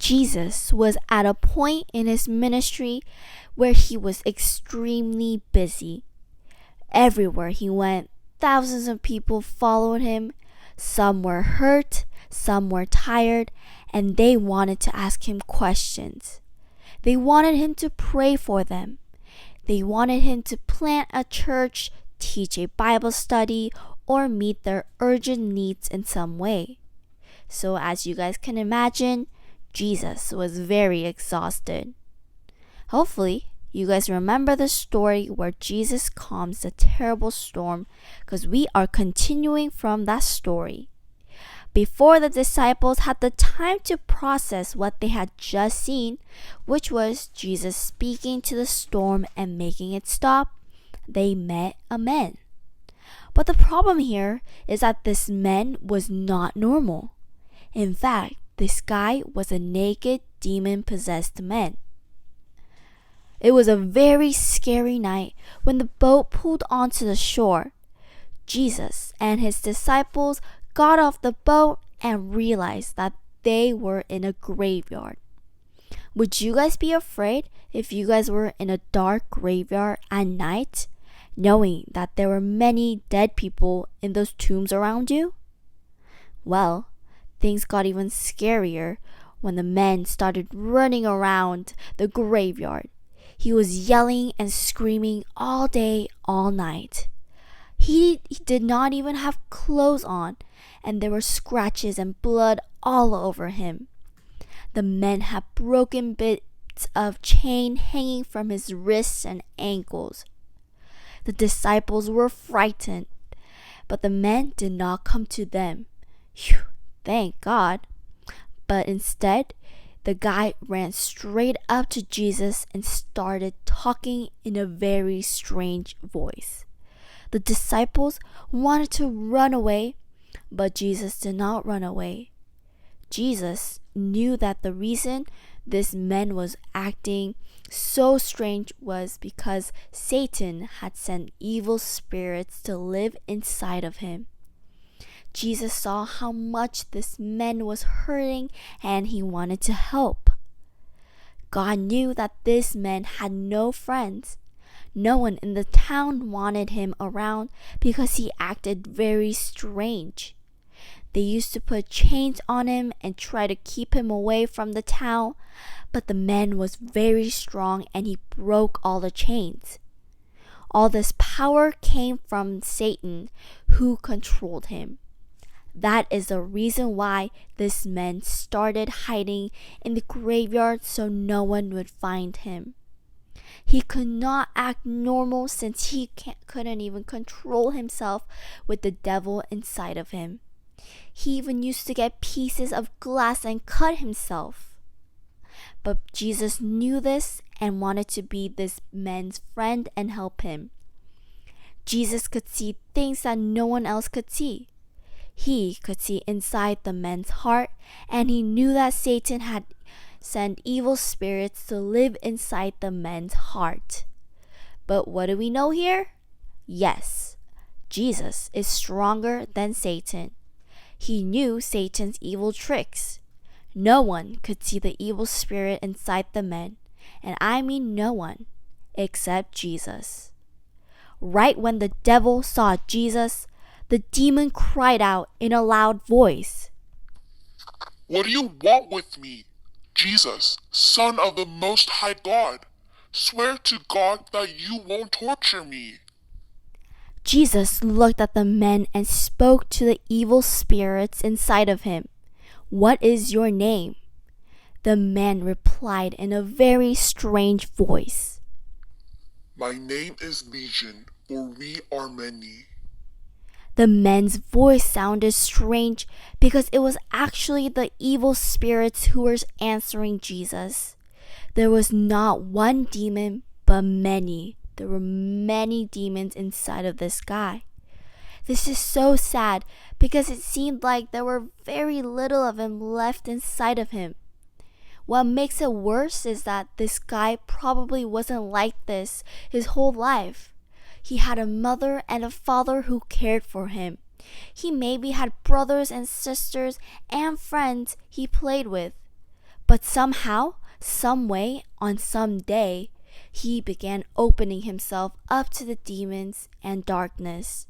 Jesus was at a point in his ministry where he was extremely busy. Everywhere he went, thousands of people followed him. Some were hurt, some were tired, and they wanted to ask him questions. They wanted him to pray for them. They wanted him to plant a church, teach a Bible study, or meet their urgent needs in some way. So as you guys can imagine, Jesus was very exhausted. Hopefully, you guys remember the story where Jesus calms the terrible storm, because we are continuing from that story. Before the disciples had the time to process what they had just seen, which was Jesus speaking to the storm and making it stop, they met a man. But the problem here is that this man was not normal. In fact, this guy was a naked, demon-possessed man. It was a very scary night when the boat pulled onto the shore. Jesus and his disciples got off the boat and realized that they were in a graveyard. Would you guys be afraid if you guys were in a dark graveyard at night, knowing that there were many dead people in those tombs around you? Well, things got even scarier when the man started running around the graveyard. He was yelling and screaming all day, all night. He did not even have clothes on, and there were scratches and blood all over him. The man had broken bits of chain hanging from his wrists and ankles. The disciples were frightened, but the man did not come to them. Phew, thank God. But instead, the guy ran straight up to Jesus and started talking in a very strange voice. The disciples wanted to run away, but Jesus did not run away. Jesus knew that the reason this man was acting so strange was because Satan had sent evil spirits to live inside of him. Jesus saw how much this man was hurting and he wanted to help. God knew that this man had no friends. No one in the town wanted him around because he acted very strange. They used to put chains on him and try to keep him away from the town, but the man was very strong and he broke all the chains. All this power came from Satan, who controlled him. That is the reason why this man started hiding in the graveyard so no one would find him. He could not act normal since he couldn't even control himself with the devil inside of him. He even used to get pieces of glass and cut himself. But Jesus knew this and wanted to be this man's friend and help him. Jesus could see things that no one else could see. He could see inside the man's heart, and he knew that Satan had sent evil spirits to live inside the man's heart. But what do we know here? Yes, Jesus is stronger than Satan. He knew Satan's evil tricks. No one could see the evil spirit inside the man, and I mean no one, except Jesus. Right when the devil saw Jesus, the demon cried out in a loud voice, "What do you want with me, Jesus, Son of the Most High God? Swear to God that you won't torture me." Jesus looked at the man and spoke to the evil spirits inside of him. "What is your name?" The man replied in a very strange voice, "My name is Legion, for we are many." The man's voice sounded strange because it was actually the evil spirits who were answering Jesus. There was not one demon, but many. There were many demons inside of this guy. This is so sad because it seemed like there were very little of him left inside of him. What makes it worse is that this guy probably wasn't like this his whole life. He had a mother and a father who cared for him. He maybe had brothers and sisters and friends he played with. But somehow, some way, on some day, he began opening himself up to the demons and darkness.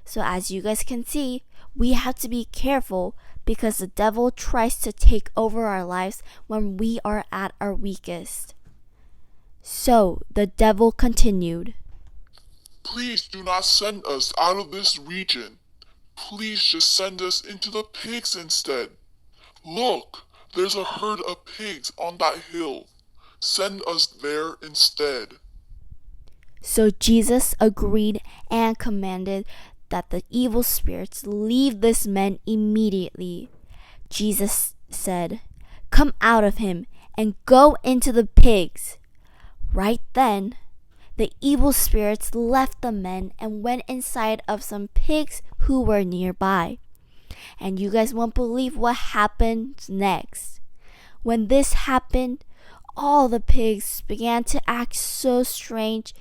So as you guys can see, we have to be careful because the devil tries to take over our lives when we are at our weakest. So the devil continued, Please do not send us out of this region. Please just send us into the pigs instead. Look, there's a herd of pigs on that hill. Send us there instead. So Jesus agreed and commanded that the evil spirits leave this man immediately. Jesus said, "Come out of him and go into the pigs." Right then, the evil spirits left the men and went inside of some pigs who were nearby. And you guys won't believe what happened next. When this happened, all the pigs began to act so strange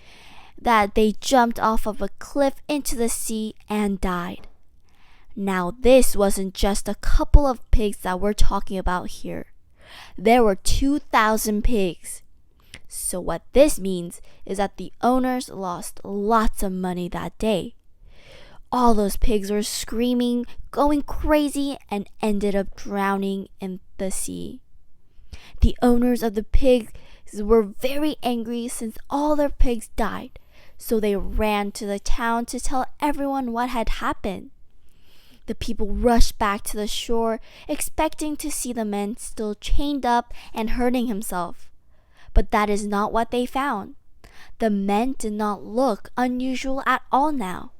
that they jumped off of a cliff into the sea and died. Now, this wasn't just a couple of pigs that we're talking about here. There were 2,000 pigs. So what this means is that the owners lost lots of money that day. All those pigs were screaming, going crazy, and ended up drowning in the sea. The owners of the pigs were very angry since all their pigs died, so they ran to the town to tell everyone what had happened. The people rushed back to the shore, expecting to see the man still chained up and hurting himself. But that is not what they found. The man did not look unusual at all now.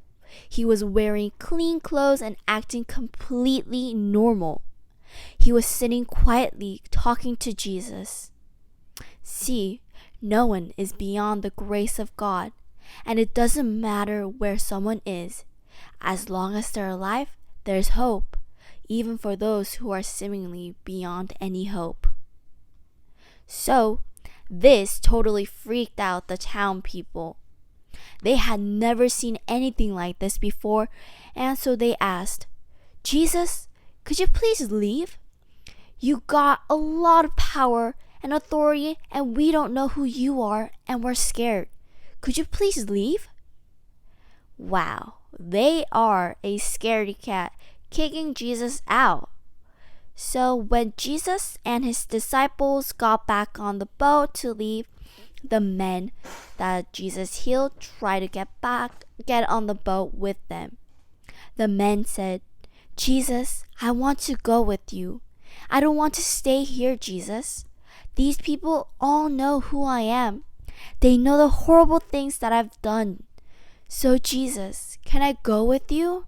He was wearing clean clothes and acting completely normal. He was sitting quietly talking to Jesus. See, no one is beyond the grace of God, and it doesn't matter where someone is. As long as they're alive, there's hope, even for those who are seemingly beyond any hope. So, this totally freaked out the town people. They had never seen anything like this before, and so they asked, "Jesus, could you please leave? You got a lot of power and authority, and we don't know who you are, and we're scared. Could you please leave?" Wow, they are a scaredy cat kicking Jesus out. So when Jesus and his disciples got back on the boat to leave, the men that Jesus healed tried to get on the boat with them. The men said, "Jesus, I want to go with you. I don't want to stay here, Jesus. These people all know who I am. They know the horrible things that I've done. So Jesus, can I go with you?"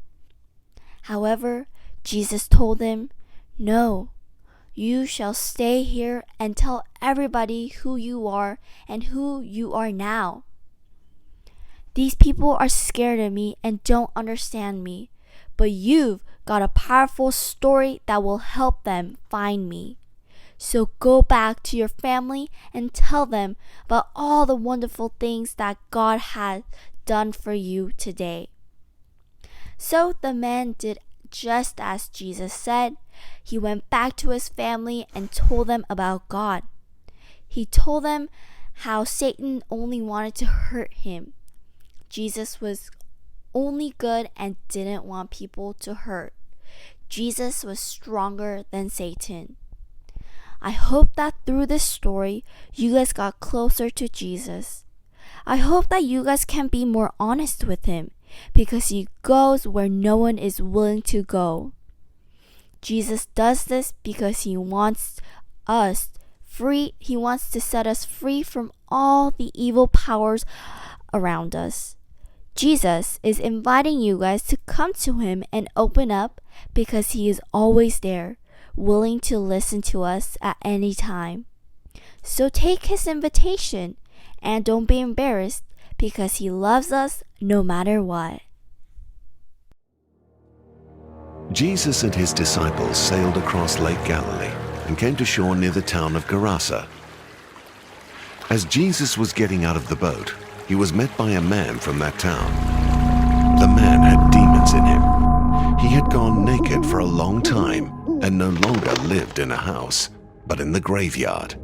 However, Jesus told them, "No, you shall stay here and tell everybody who you are and who you are now. These people are scared of me and don't understand me, but you've got a powerful story that will help them find me. So go back to your family and tell them about all the wonderful things that God has done for you today." So the man did just as Jesus said. He went back to his family and told them about God. He told them how Satan only wanted to hurt him. Jesus was only good and didn't want people to hurt. Jesus was stronger than Satan. I hope that through this story, you guys got closer to Jesus. I hope that you guys can be more honest with him, because he goes where no one is willing to go. Jesus does this because he wants us free. He wants to set us free from all the evil powers around us. Jesus is inviting you guys to come to him and open up, because he is always there, willing to listen to us at any time. So take his invitation and don't be embarrassed, because he loves us no matter what. Jesus and his disciples sailed across Lake Galilee and came to shore near the town of Gerasa. As Jesus was getting out of the boat, he was met by a man from that town. The man had demons in him. He had gone naked for a long time and no longer lived in a house, but in the graveyard.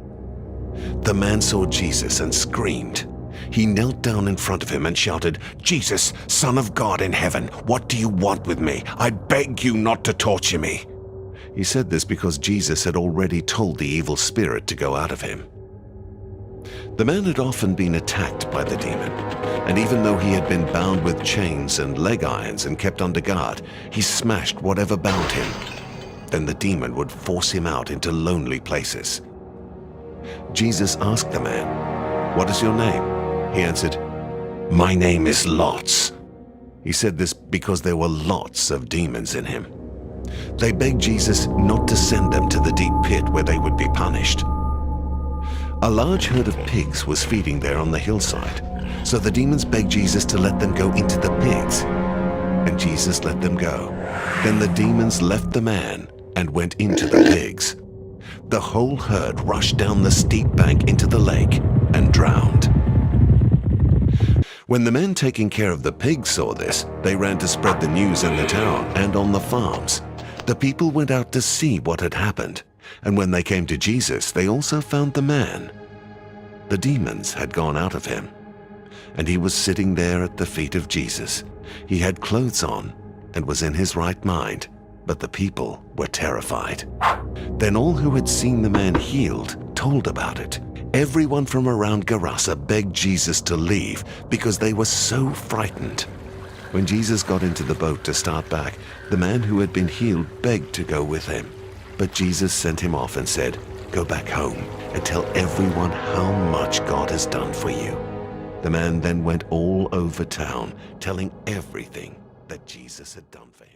The man saw Jesus and screamed. He knelt down in front of him and shouted, "Jesus, Son of God in heaven, what do you want with me? I beg you not to torture me." He said this because Jesus had already told the evil spirit to go out of him. The man had often been attacked by the demon, and even though he had been bound with chains and leg irons and kept under guard, he smashed whatever bound him. Then the demon would force him out into lonely places. Jesus asked the man, "What is your name?" He answered, "My name is Lots." He said this because there were lots of demons in him. They begged Jesus not to send them to the deep pit where they would be punished. A large herd of pigs was feeding there on the hillside, so the demons begged Jesus to let them go into the pigs, and Jesus let them go. Then the demons left the man and went into the pigs. The whole herd rushed down the steep bank into the lake and drowned. When the men taking care of the pigs saw this, they ran to spread the news in the town and on the farms. The people went out to see what had happened, and when they came to Jesus, they also found the man. The demons had gone out of him, and he was sitting there at the feet of Jesus. He had clothes on and was in his right mind, but the people were terrified. Then all who had seen the man healed told about it. Everyone from around Gerasa begged Jesus to leave because they were so frightened. When Jesus got into the boat to start back, the man who had been healed begged to go with him. But Jesus sent him off and said, "Go back home and tell everyone how much God has done for you." The man then went all over town, telling everything that Jesus had done for him.